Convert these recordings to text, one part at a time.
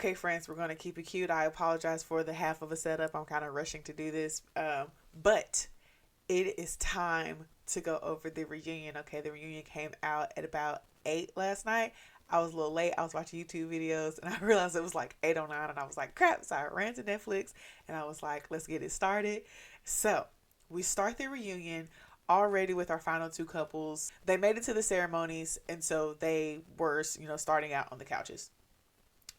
Okay, friends, we're going to keep it cute. I apologize for the half of a setup. I'm kind of rushing to do this. But it is time to go over the reunion. Okay, the reunion came out at about 8 last night. I was a little late. I was watching YouTube videos and I realized it was like 8:09 and I was like, crap. So I ran to Netflix and I was like, let's get it started. So we start the reunion already with our final two couples. They made it to the ceremonies and so they were, starting out on the couches.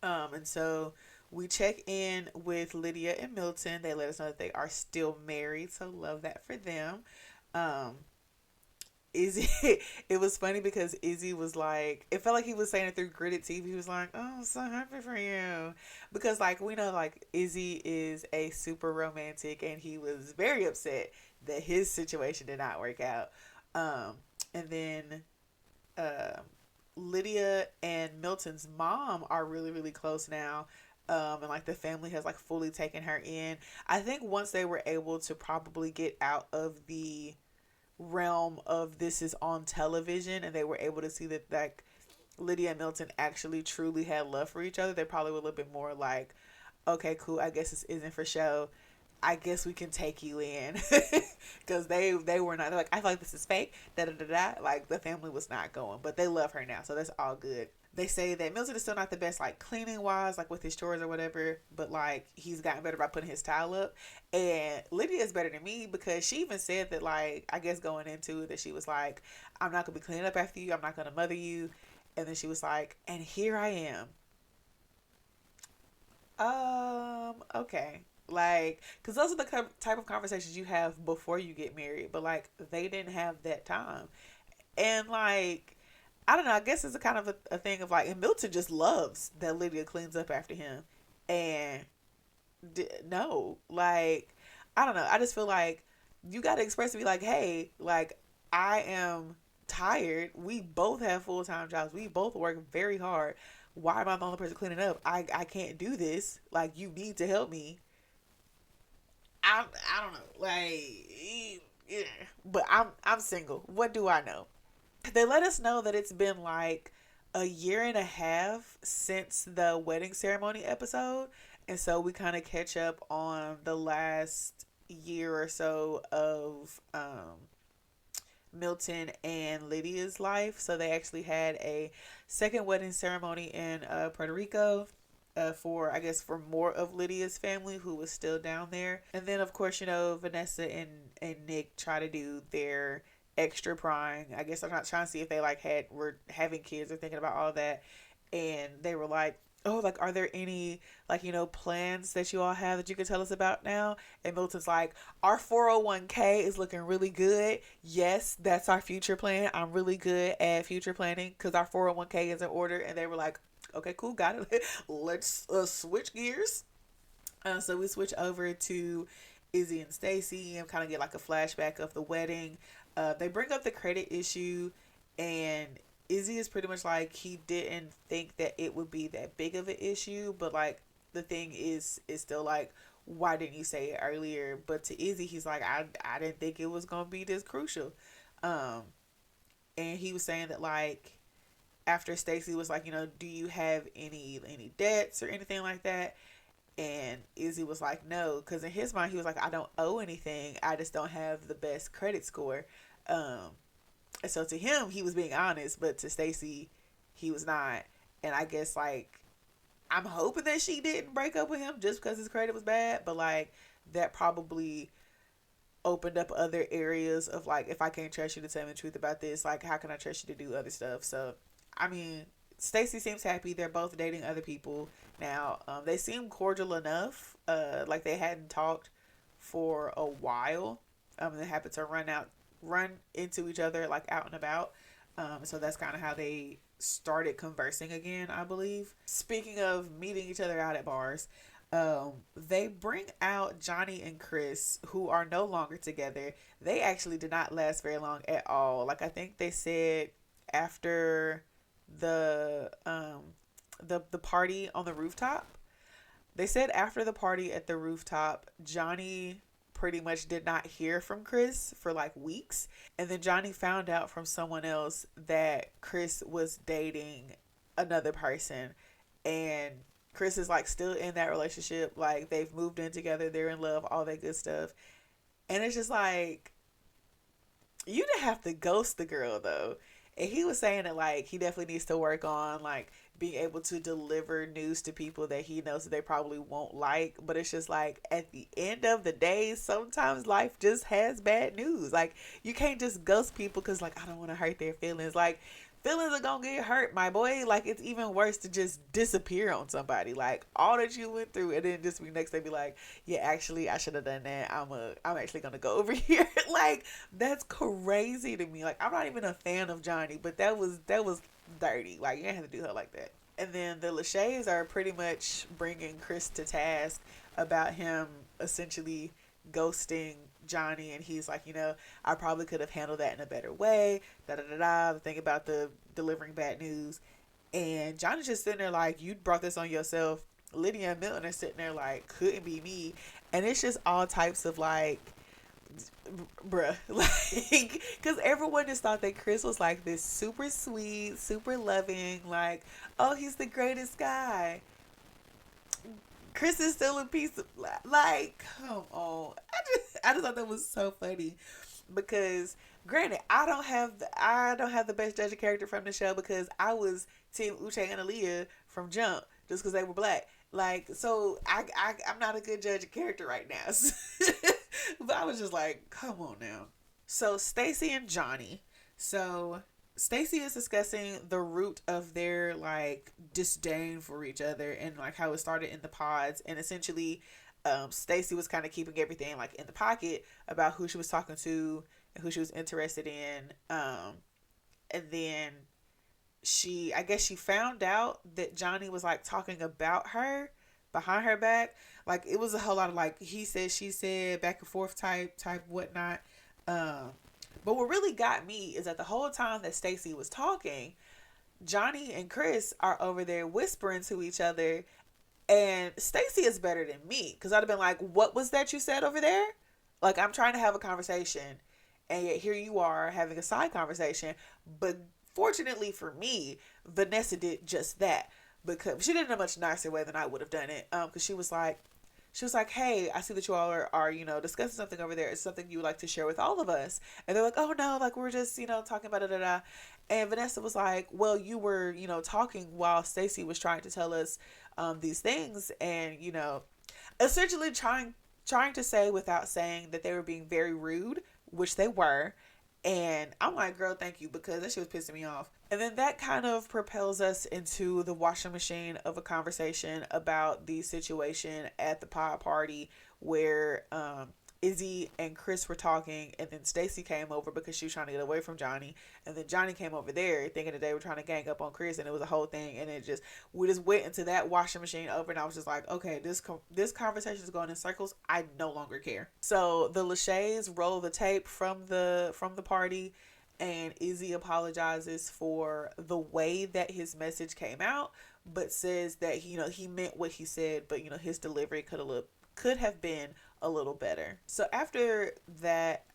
And so we check in with Lydia and Milton. They let us know that they are still married, so love that for them. Um, Izzy, it was funny because Izzy was like, it felt like he was saying it through gritted teeth. He was like, "Oh, I'm so happy for you," because like we know, like Izzy is a super romantic, and he was very upset that his situation did not work out. Um, and then uh, Lydia and Milton's mom are really, really close now. And like the family has like fully taken her in. I think once they were able to probably get out of the realm of this is on television and they were able to see that like Lydia and Milton actually truly had love for each other, they probably were a little bit more like, okay, cool, I guess this isn't for show. I guess we can take you in because they were not, they're like, I feel like this is fake, da da da da. Like the family was not going, but they love her now, so that's all good. They say that Milton is still not the best, like cleaning wise, like with his chores or whatever, but like he's gotten better by putting his towel up. And Lydia is better than me because she even said that, like, I guess going into it, that she was like, I'm not gonna be cleaning up after you, I'm not gonna mother you. And then she was like, and here I am. Okay. Like, because those are the type of conversations you have before you get married, but like, they didn't have that time. And like, I don't know, I guess it's a kind of a thing of like, and Milton just loves that Lydia cleans up after him. And no, like, I don't know, I just feel like you got to express to me, like, hey, like, I am tired. We both have full time jobs, we both work very hard. Why am I the only person cleaning up? I can't do this. Like, you need to help me. I don't know. Like, yeah. But I'm single. What do I know? They let us know that it's been like a year and a half since the wedding ceremony episode. And so we kind of catch up on the last year or so of Milton and Lydia's life. So they actually had a second wedding ceremony in Puerto Rico. For, I guess, for more of Lydia's family who was still down there, and then of course, Vanessa and Nick try to do their extra prying. I guess I'm not trying to see if they like were having kids or thinking about all that, and they were like, oh, like, are there any, like, plans that you all have that you could tell us about now? And Milton's like, our 401k is looking really good. Yes, that's our future plan. I'm really good at future planning because our 401k is in order. And they were like, okay, cool, got it. Let's switch gears. So we switch over to Izzy and Stacy and kind of get like a flashback of the wedding. They bring up the credit issue, and Izzy is pretty much like he didn't think that it would be that big of an issue, but like the thing is still like, why didn't you say it earlier? But to Izzy, he's like, I didn't think it was gonna be this crucial. Um, and he was saying that like after Stacy was like, do you have any debts or anything like that? And Izzy was like, no, because in his mind he was like, I don't owe anything. I just don't have the best credit score. Um, and so to him, he was being honest, but to Stacy, he was not. And I guess like I'm hoping that she didn't break up with him just because his credit was bad, but like that probably opened up other areas of like, if I can't trust you to tell me the truth about this, like how can I trust you to do other stuff? So I mean, Stacy seems happy. They're both dating other people now. They seem cordial enough. Like they hadn't talked for a while. They happened to run into each other like out and about. So that's kind of how they started conversing again, I believe. Speaking of meeting each other out at bars, they bring out Johnny and Chris, who are no longer together. They actually did not last very long at all. Like I think they said after the the party on the rooftop. They said after the party at the rooftop, Johnny pretty much did not hear from Chris for like weeks. And then Johnny found out from someone else that Chris was dating another person. And Chris is like still in that relationship. Like they've moved in together, they're in love, all that good stuff. And it's just like, you didn't have to ghost the girl though. And he was saying that like he definitely needs to work on like being able to deliver news to people that he knows that they probably won't like. But it's just like at the end of the day, sometimes life just has bad news. Like you can't just ghost people because like I don't want to hurt their feelings. Like feelings are gonna get hurt, my boy. Like it's even worse to just disappear on somebody. Like all that you went through, and then just be next day be like, yeah, actually I should have done that. I'm actually gonna go over here. Like that's crazy to me. Like I'm not even a fan of Johnny, but that was dirty. Like you didn't have to do her like that. And then the Lachey's are pretty much bringing Chris to task about him essentially ghosting Johnny, and he's like, I probably could have handled that in a better way. Da da da da. The thing about the delivering bad news, and Johnny's just sitting there like, you brought this on yourself. Lydia and Milton are sitting there like, couldn't be me, and it's just all types of like, bruh, like, because everyone just thought that Chris was like this super sweet, super loving, like, oh, he's the greatest guy. Chris is still a piece of like, come on. I just thought that was so funny because granted, I don't have the best judge of character from the show because I was Team Uche and Aaliyah from Jump just because they were black. Like, so I'm not a good judge of character right now. But I was just like, come on now. So Stacy and Johnny. So Stacy is discussing the root of their like disdain for each other and like how it started in the pods, and essentially Stacy was kind of keeping everything like in the pocket about who she was talking to and who she was interested in. And then I guess she found out that Johnny was like talking about her behind her back. Like it was a whole lot of like he said, she said, back and forth type whatnot. Um, but what really got me is that the whole time that Stacy was talking, Johnny and Chris are over there whispering to each other, and Stacy is better than me because I'd have been like, "What was that you said over there?" Like I'm trying to have a conversation, and yet here you are having a side conversation. But fortunately for me, Vanessa did just that because she did it in a much nicer way than I would have done it. Because she was like, hey, I see that you all are discussing something over there. It's something you would like to share with all of us. And they're like, oh no, like we're just, talking about it. And Vanessa was like, well, you were, talking while Stacy was trying to tell us these things. And, essentially trying to say without saying that they were being very rude, which they were. And I'm like, girl, thank you, because that shit was pissing me off. And then that kind of propels us into the washing machine of a conversation about the situation at the pod party where Izzy and Chris were talking, and then Stacy came over because she was trying to get away from Johnny, and then Johnny came over there thinking that they were trying to gang up on Chris, and it was a whole thing, and we just went into that washing machine over, and I was just like, okay, this conversation is going in circles. I no longer care. So the Lachey's roll the tape from the party, and Izzy apologizes for the way that his message came out, but says that he meant what he said, but his delivery could have been a little better. So after that,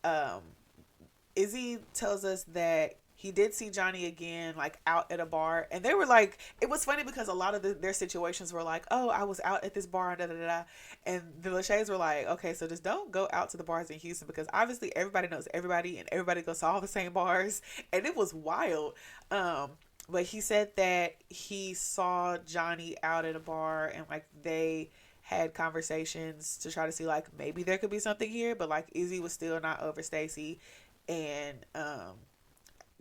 Izzy tells us that he did see Johnny again, like out at a bar, and they were like, it was funny because a lot of their situations were like, oh, I was out at this bar, da da da, and the Lachey's were like, okay, so just don't go out to the bars in Houston because obviously everybody knows everybody and everybody goes to all the same bars, and it was wild. But he said that he saw Johnny out at a bar and like they had conversations to try to see like maybe there could be something here, but like Izzy was still not over Stacy, and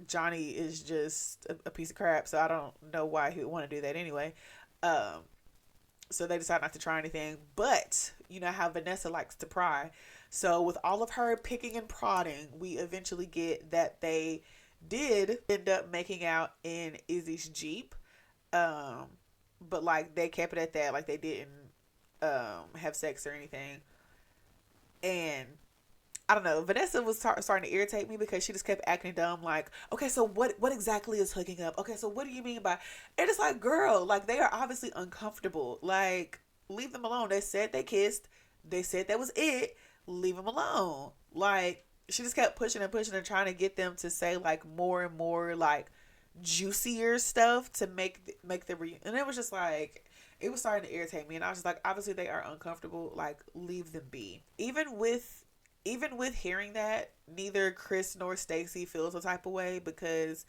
Johnny is just a piece of crap, so I don't know why he would want to do that anyway. So they decide not to try anything, but you know how Vanessa likes to pry. So with all of her picking and prodding, we eventually get that they did end up making out in Izzy's Jeep. But like they kept it at that, like they didn't have sex or anything. And I don't know, Vanessa was starting to irritate me because she just kept acting dumb, like, okay, so what exactly is hooking up? Okay, so what do you mean by, and it's like, girl, like they are obviously uncomfortable, like leave them alone. They said they kissed, they said that was it, leave them alone. Like she just kept pushing and pushing and trying to get them to say like more and more like juicier stuff to make the and it was just like, It was starting to irritate me, and I was just like, obviously they are uncomfortable. Like, leave them be. Even with hearing that, neither Chris nor Stacy feels a type of way because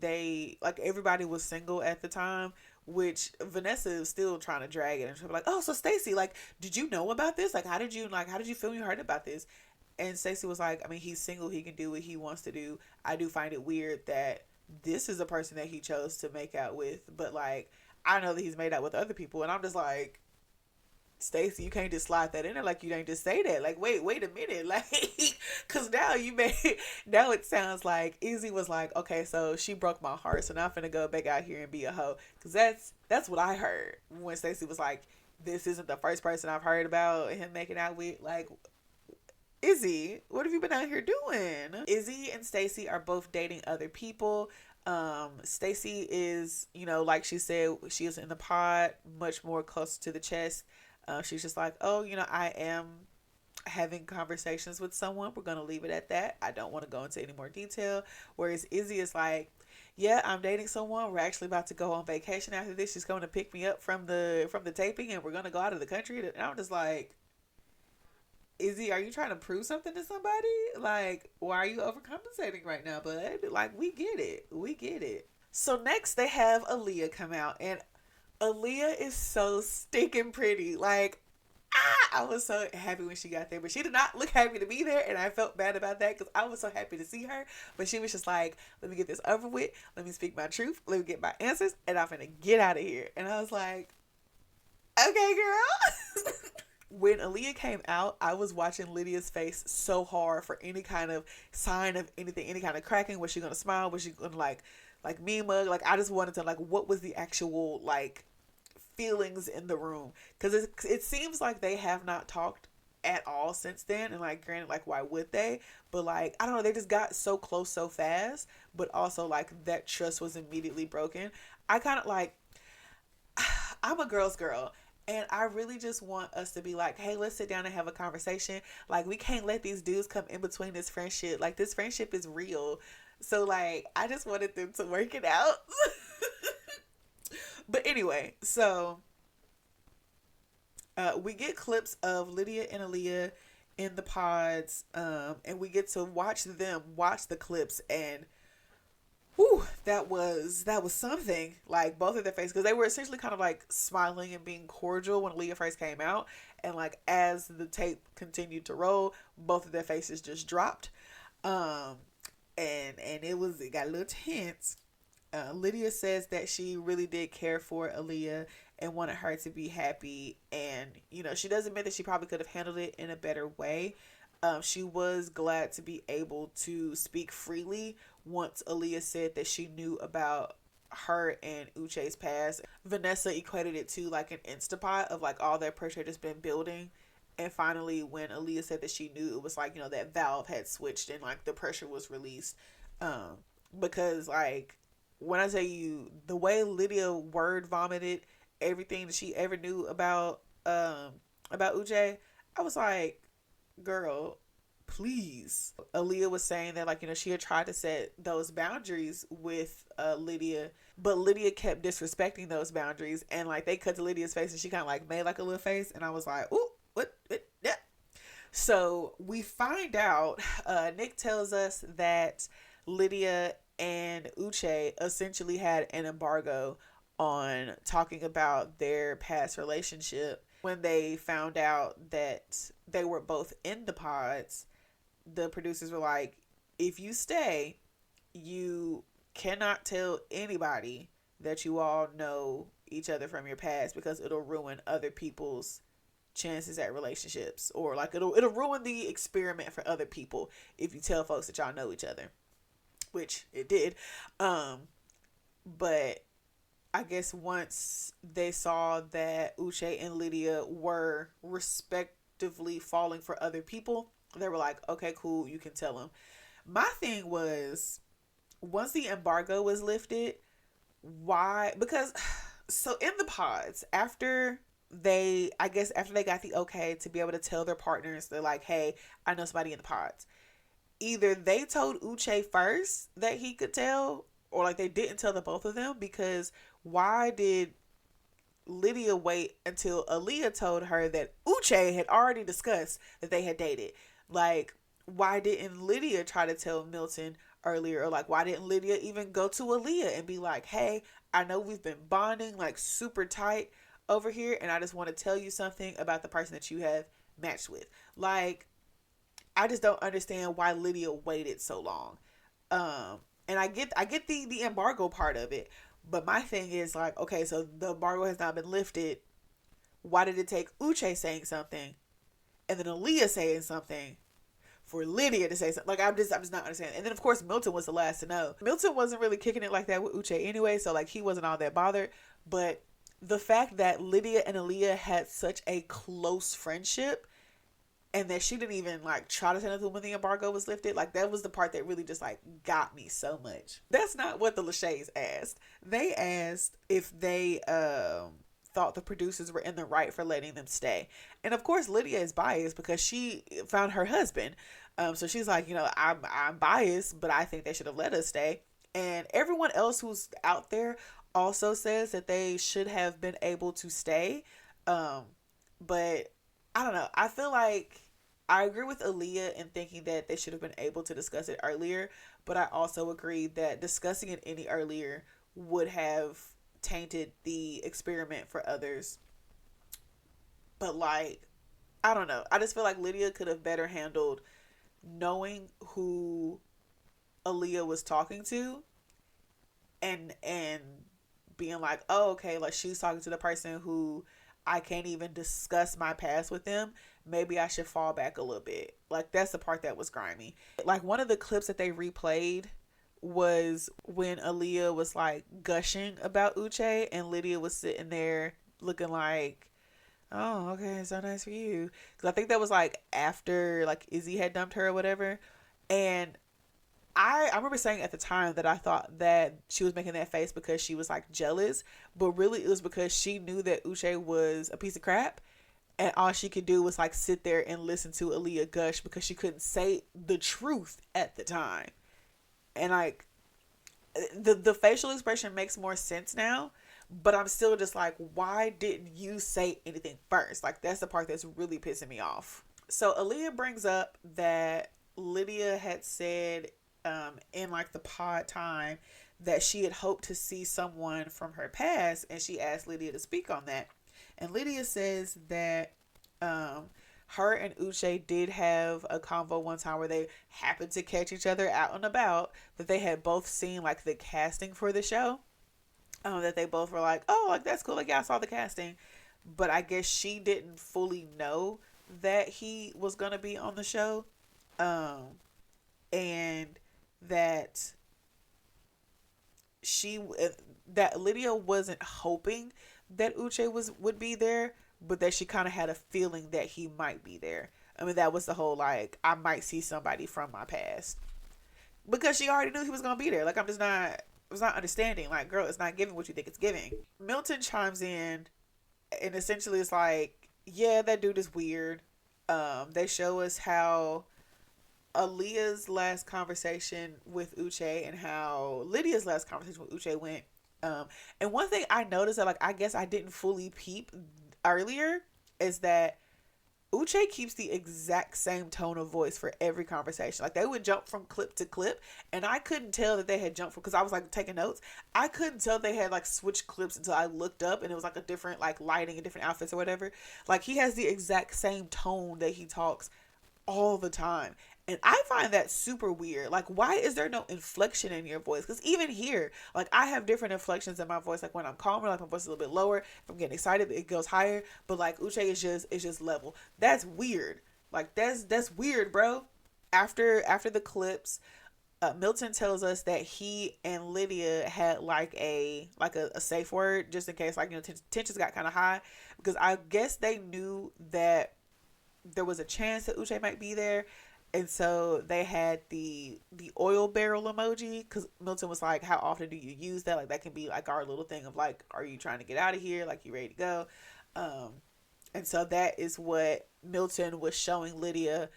they like everybody was single at the time. Which Vanessa is still trying to drag it, and she's like, "Oh, so Stacy, like, did you know about this? Like, how did you feel when you heard about this?" And Stacey was like, I mean, he's single. He can do what he wants to do. I do find it weird that this is a person that he chose to make out with. But, like, I know that he's made out with other people. And I'm just like, Stacey, you can't just slide that in there. Like, you ain't just say that. Like, wait a minute. Like, because now now it sounds like Izzy was like, okay, so she broke my heart. So now I'm finna go back out here and be a hoe. Because that's what I heard when Stacey was like, this isn't the first person I've heard about him making out with. Like, Izzy, what have you been out here doing? Izzy and Stacy are both dating other people. Stacy is, like she said, she is in the pod, much more close to the chest. She's just like, oh, I am having conversations with someone. We're gonna leave it at that. I don't want to go into any more detail. Whereas Izzy is like, yeah, I'm dating someone. We're actually about to go on vacation after this. She's going to pick me up from the taping, and we're gonna go out of the country. And I'm just like, Izzy, are you trying to prove something to somebody? Like, why are you overcompensating right now, bud? Like, we get it. We get it. So next they have Aaliyah come out, and Aaliyah is so stinking pretty. Like, I was so happy when she got there, but she did not look happy to be there, and I felt bad about that because I was so happy to see her. But she was just like, let me get this over with. Let me speak my truth. Let me get my answers, and I'm gonna get out of here. And I was like, okay, girl. When Aaliyah came out, I was watching Lydia's face so hard for any kind of sign of anything, any kind of cracking. Was she gonna smile? Was she gonna like me mug? Like, I just wanted to, like, what was the actual like feelings in the room? Because it seems like they have not talked at all since then. And, like, granted, like, why would they? But, like, I don't know, they just got so close so fast. But also, like, that trust was immediately broken. I kind of like, I'm a girl's girl. And I really just want us to be like, hey, let's sit down and have a conversation. Like, we can't let these dudes come in between this friendship. Like, this friendship is real. So, like, I just wanted them to work it out. But anyway, so we get clips of Lydia and Aaliyah in the pods. And we get to watch them watch the clips, and whew, that was something. Like, both of their faces, because they were essentially kind of like smiling and being cordial when Leah first came out, and like as the tape continued to roll, both of their faces just dropped. Um, and it got a little tense. Lydia says that she really did care for Aaliyah and wanted her to be happy, and she does admit that she probably could have handled it in a better way. She was glad to be able to speak freely once Aaliyah said that she knew about her and Uche's past. Vanessa equated it to like an Instapot of like all that pressure that's been building. And finally, when Aaliyah said that she knew, it was like, that valve had switched and like the pressure was released. Um, because like, when I tell you the way Lydia word vomited everything that she ever knew about Uche, I was like, girl, please. Aaliyah was saying that, like, she had tried to set those boundaries with Lydia, but Lydia kept disrespecting those boundaries, and like they cut to Lydia's face and she kind of like made like a little face, and I was like, ooh, what, yeah. So we find out, Nick tells us that Lydia and Uche essentially had an embargo on talking about their past relationship. When they found out that they were both in the pods, the producers were like, if you stay, you cannot tell anybody that you all know each other from your past, because it'll ruin other people's chances at relationships, or like it'll ruin the experiment for other people if you tell folks that y'all know each other, which it did. But I guess once they saw that Uche and Lydia were respectively falling for other people, they were like, okay, cool, you can tell them. My thing was, once the embargo was lifted, why? Because, so in the pods, after they got the okay to be able to tell their partners, they're like, hey, I know somebody in the pods. Either they told Uche first that he could tell, or like they didn't tell the both of them, because why did Lydia wait until Aaliyah told her that Uche had already discussed that they had dated? Like, why didn't Lydia try to tell Milton earlier? Or like, why didn't Lydia even go to Aaliyah and be like, hey, I know we've been bonding like super tight over here, and I just want to tell you something about the person that you have matched with. Like, I just don't understand why Lydia waited so long. Um, and I get the embargo part of it, but my thing is like, okay, so the embargo has not been lifted. Why did it take Uche saying something and then Aaliyah saying something for Lydia to say something? Like, I'm just not understanding. And then of course Milton was the last to know. Milton wasn't really kicking it like that with Uche anyway, so like he wasn't all that bothered. But the fact that Lydia and Aaliyah had such a close friendship, and that she didn't even like try to say nothing when the embargo was lifted, like that was the part that really just like got me so much. That's not what the Lachey's asked. They asked if they thought the producers were in the right for letting them stay. And of course Lydia is biased because she found her husband. So she's like, I'm biased, but I think they should have let us stay. And everyone else who's out there also says that they should have been able to stay. Um, but I don't know. I feel like I agree with Aaliyah in thinking that they should have been able to discuss it earlier, but I also agree that discussing it any earlier would have tainted the experiment for others. But like, I don't know. I just feel like Lydia could have better handled knowing who Aaliyah was talking to, and being like, oh, okay, like she's talking to the person who I can't even discuss my past with them. Maybe I should fall back a little bit. Like, that's the part that was grimy. Like, one of the clips that they replayed was when Aaliyah was like gushing about Uche, and Lydia was sitting there looking like, oh, okay, so nice for you. Because I think that was like after like Izzy had dumped her or whatever. And I remember saying at the time that I thought that she was making that face because she was like jealous, but really it was because she knew that Uche was a piece of crap, and all she could do was like sit there and listen to Aaliyah gush because she couldn't say the truth at the time. And like, the facial expression makes more sense now, but I'm still just like, why didn't you say anything first? Like, that's the part that's really pissing me off. So Aaliyah brings up that Lydia had said in like the pod time that she had hoped to see someone from her past, and she asked Lydia to speak on that. And Lydia says that um, her and Uche did have a convo one time where they happened to catch each other out and about, that they had both seen like the casting for the show. That they both were like, oh, like that's cool, like yeah, I saw the casting, but I guess she didn't fully know that he was gonna be on the show, um, and that she that Lydia wasn't hoping that Uche would be there, but that she kind of had a feeling that he might be there. I mean, that was the whole like, I might see somebody from my past, because she already knew he was gonna be there. Like, I was not understanding. Like, girl, it's not giving what you think it's giving. Milton chimes in and essentially is like, yeah, that dude is weird. They show us how Aaliyah's last conversation with Uche and how Lydia's last conversation with Uche went. And one thing I noticed that, like, I guess I didn't fully peep earlier is that Uche keeps the exact same tone of voice for every conversation. Like, they would jump from clip to clip, and I couldn't tell that they had jumped from, because I was like taking notes. I couldn't tell they had like switched clips until I looked up, and it was like a different like lighting and different outfits or whatever. Like, he has the exact same tone that he talks all the time. And I find that super weird. Like, why is there no inflection in your voice? Because even here, like, I have different inflections in my voice. Like, when I'm calmer, like, my voice is a little bit lower. If I'm getting excited, it goes higher. But like, Uche is just level. That's weird. Like, that's weird, bro. After the clips, Milton tells us that he and Lydia had like a safe word just in case, like, tensions got kind of high, because I guess they knew that there was a chance that Uche might be there. And so they had the oil barrel emoji, because Milton was like, how often do you use that? Like, that can be like our little thing of like, are you trying to get out of here? Like, you ready to go? Um, and so that is what Milton was showing Lydia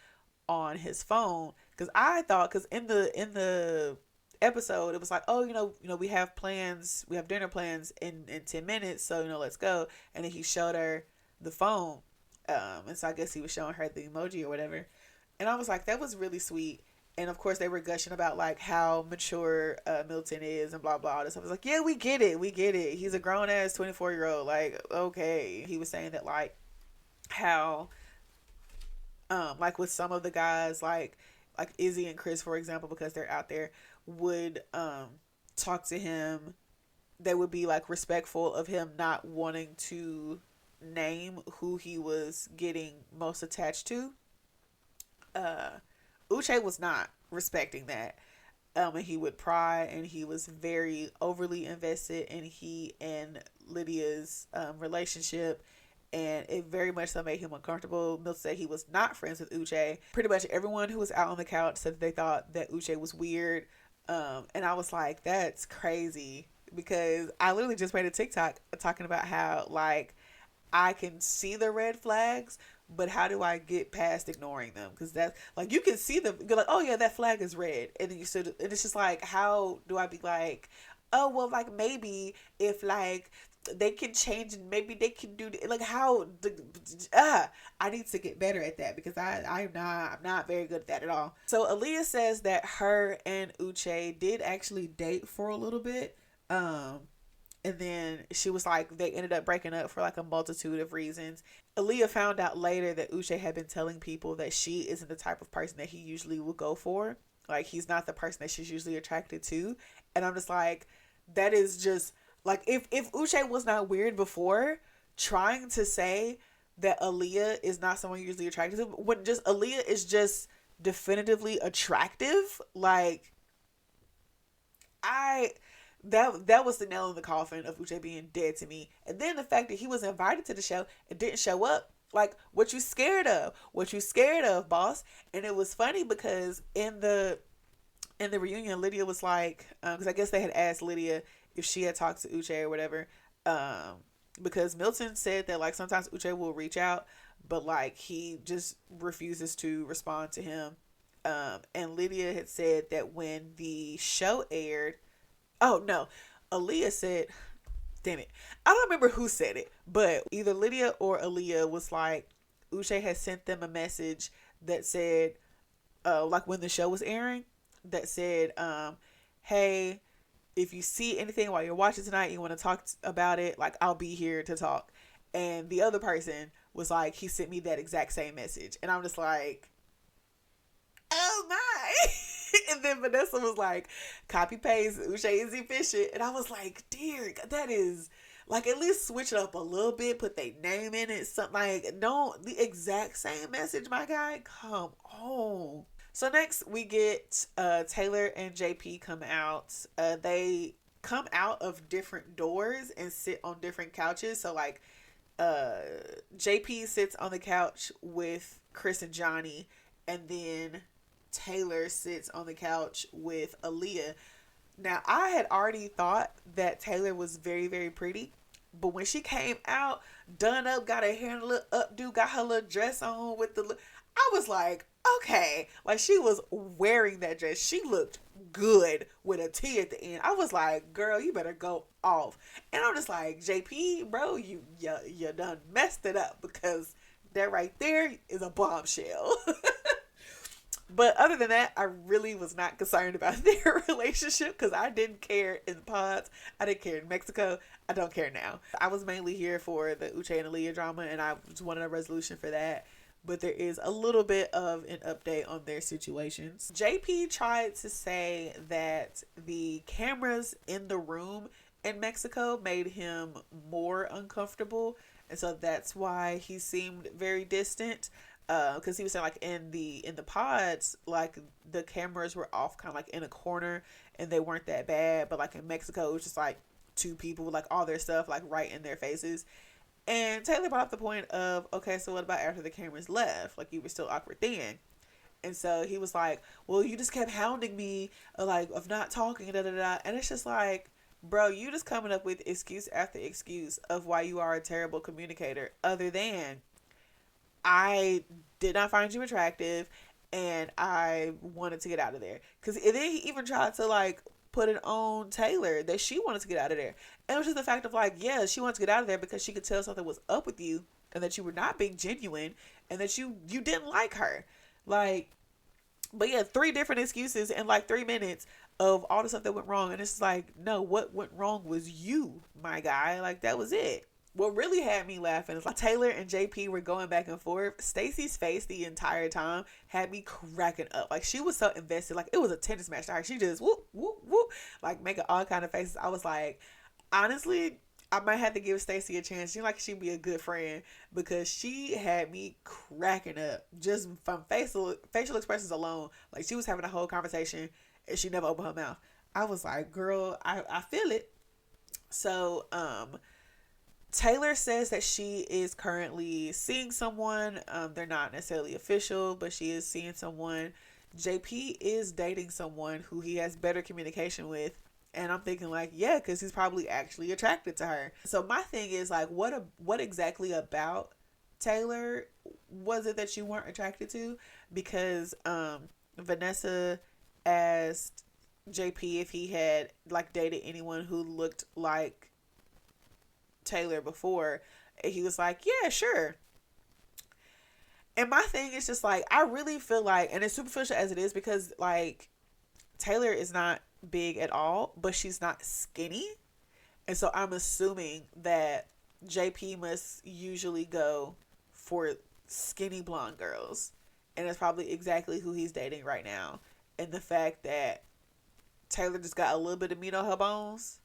on his phone. Because I thought, because in the episode, it was like, oh, we have plans, we have dinner plans in 10 minutes, so let's go. And then he showed her the phone, and so I guess he was showing her the emoji or whatever. And I was like, that was really sweet. And of course, they were gushing about like how mature Milton is and blah blah. All this. I was like, yeah, we get it, we get it. He's a grown ass 24-year-old. Like, okay. He was saying that like how like with some of the guys like Izzy and Chris, for example, because they're out there, would talk to him. They would be like respectful of him not wanting to name who he was getting most attached to. Uche was not respecting that. And he would pry, and he was very overly invested in he and Lydia's relationship, and it very much so made him uncomfortable. Milton said he was not friends with Uche. Pretty much everyone who was out on the couch said that they thought that Uche was weird, and I was like, that's crazy, because I literally just made a TikTok talking about how like I can see the red flags, but how do I get past ignoring them? Because that's like, you can see them, you're like, oh yeah, that flag is red, and then you stood, and it's just like, how do I be like, oh well, like maybe if like they can change and maybe they can do like how I need to get better at that, because I'm not very good at that at all. So Aaliyah says that her and Uche did actually date for a little bit, and then she was like, they ended up breaking up for like a multitude of reasons. Aaliyah found out later that Uche had been telling people that she isn't the type of person that he usually would go for. Like, he's not the person that she's usually attracted to. And I'm just like, that is just like, if Uche was not weird before, trying to say that Aaliyah is not someone you're usually attracted to, when just Aaliyah is just definitively attractive, like, that was the nail in the coffin of Uche being dead to me. And then the fact that he was invited to the show and didn't show up. Like, what you scared of? What you scared of, boss? And it was funny because in the reunion, Lydia was like, because I guess they had asked Lydia if she had talked to Uche or whatever, because Milton said that like sometimes Uche will reach out, but like he just refuses to respond to him. And Lydia had said that when the show aired, oh no, Aaliyah said, damn it, I don't remember who said it, but either Lydia or Aaliyah was like, Uche had sent them a message that said, like when the show was airing, that said, hey, if you see anything while you're watching tonight, you want to talk about it, like I'll be here to talk. And the other person was like, he sent me that exact same message. And I'm just like, oh my. And then Vanessa was like, copy paste, Uche is efficient. And I was like, dear, that is like, at least switch it up a little bit, put their name in it, something like, don't the exact same message, my guy. Come on. So next we get Taylor and JP come out. They come out of different doors and sit on different couches. So like JP sits on the couch with Chris and Johnny, and then Taylor sits on the couch with Aaliyah. Now, I had already thought that Taylor was very, very pretty, but when she came out, done up, got her hair in a little updo, got her little dress on with the, I was like, okay, like she was wearing that dress. She looked good with a T at the end. I was like, girl, you better go off. And I'm just like, JP, bro, you done messed it up, because that right there is a bombshell. But other than that, I really was not concerned about their relationship, because I didn't care in the pods. I didn't care in Mexico. I don't care now. I was mainly here for the Uche and Aaliyah drama, and I just wanted a resolution for that. But there is a little bit of an update on their situations. JP tried to say that the cameras in the room in Mexico made him more uncomfortable, and so that's why he seemed very distant. Because he was saying like in the pods, like the cameras were off kind of like in a corner and they weren't that bad, but like in Mexico it was just like two people with like all their stuff like right in their faces. And Taylor brought up the point of, okay, so what about after the cameras left? Like, you were still awkward then. And so he was like, well, you just kept hounding me, like, of not talking, da da da. And it's just like, bro, you just coming up with excuse after excuse of why you are a terrible communicator, other than I did not find you attractive, and I wanted to get out of there. Because then he even tried to like put it on Taylor that she wanted to get out of there. And it was just the fact of like, yeah, she wanted to get out of there because she could tell something was up with you and that you were not being genuine and that you didn't like her. Like, but yeah, 3 different excuses in like 3 minutes of all the stuff that went wrong. And it's like, no, what went wrong was you, my guy. Like, that was it. What really had me laughing is like Taylor and JP were going back and forth. Stacy's face the entire time had me cracking up. Like, she was so invested. Like, it was a tennis match to her. She just whoop whoop whoop, like making all kind of faces. I was like, honestly, I might have to give Stacy a chance. She like she'd be a good friend because she had me cracking up just from facial expressions alone. Like, she was having a whole conversation and she never opened her mouth. I was like, girl, I feel it. So Taylor says that she is currently seeing someone. They're not necessarily official, but she is seeing someone. JP is dating someone who he has better communication with. And I'm thinking like, yeah, because he's probably actually attracted to her. So my thing is like, what exactly about Taylor was it that you weren't attracted to? Because Vanessa asked JP if he had like dated anyone who looked like Taylor before. And he was like, yeah, sure. And my thing is just like, I really feel like, and it's superficial as it is because like Taylor is not big at all, but she's not skinny. And so I'm assuming that JP must usually go for skinny blonde girls. And that's probably exactly who he's dating right now. And the fact that Taylor just got a little bit of meat on her bones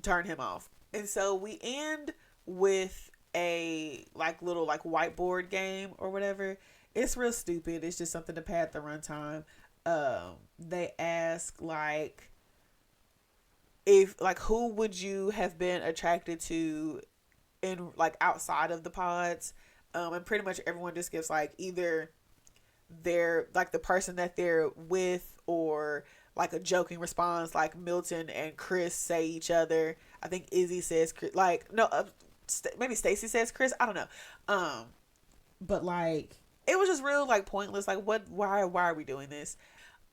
turn him off. And so we end with a like little like whiteboard game or whatever. It's real stupid. It's just something to pad the runtime. They ask like if like who would you have been attracted to in like outside of the pods, and pretty much everyone just gives like either they're like the person that they're with or like a joking response. Like Milton and Chris say each other. I think Izzy says Chris, like no maybe Stacy says Chris, I don't know. But like it was just real like pointless. Like what, why are we doing this?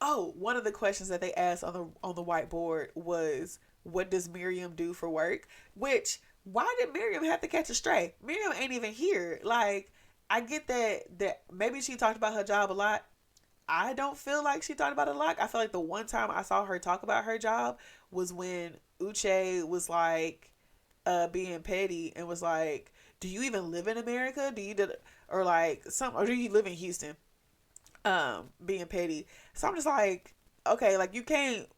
Oh, one of the questions that they asked on the whiteboard was, what does Miriam do for work? Which, why did Miriam have to catch a stray? Miriam ain't even here. Like, I get that maybe she talked about her job a lot. I don't feel like she talked about it a lot. I feel like the one time I saw her talk about her job was when Uche was like being petty and was like, do you even live in America? Or like or do you live in Houston? Being petty. So I'm just like, okay, like you can't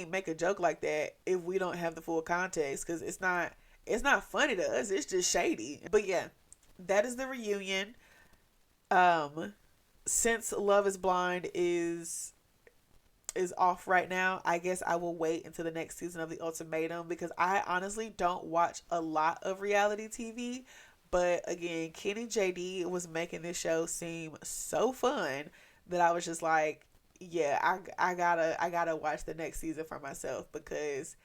make a joke like that if we don't have the full context, because it's not funny to us, it's just shady. But yeah, that is the reunion. Since Love is Blind is off right now, I guess I will wait until the next season of The Ultimatum, because I honestly don't watch a lot of reality TV. But again, Kenny JD was making this show seem so fun that I was just like, yeah, I gotta watch the next season for myself, because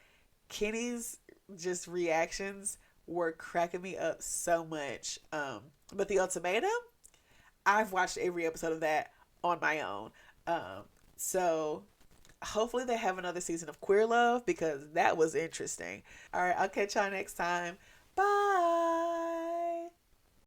Kenny's just reactions were cracking me up so much. But The Ultimatum, I've watched every episode of that on my own. So hopefully they have another season of Queer Love, because that was interesting. All right, I'll catch y'all next time. Bye.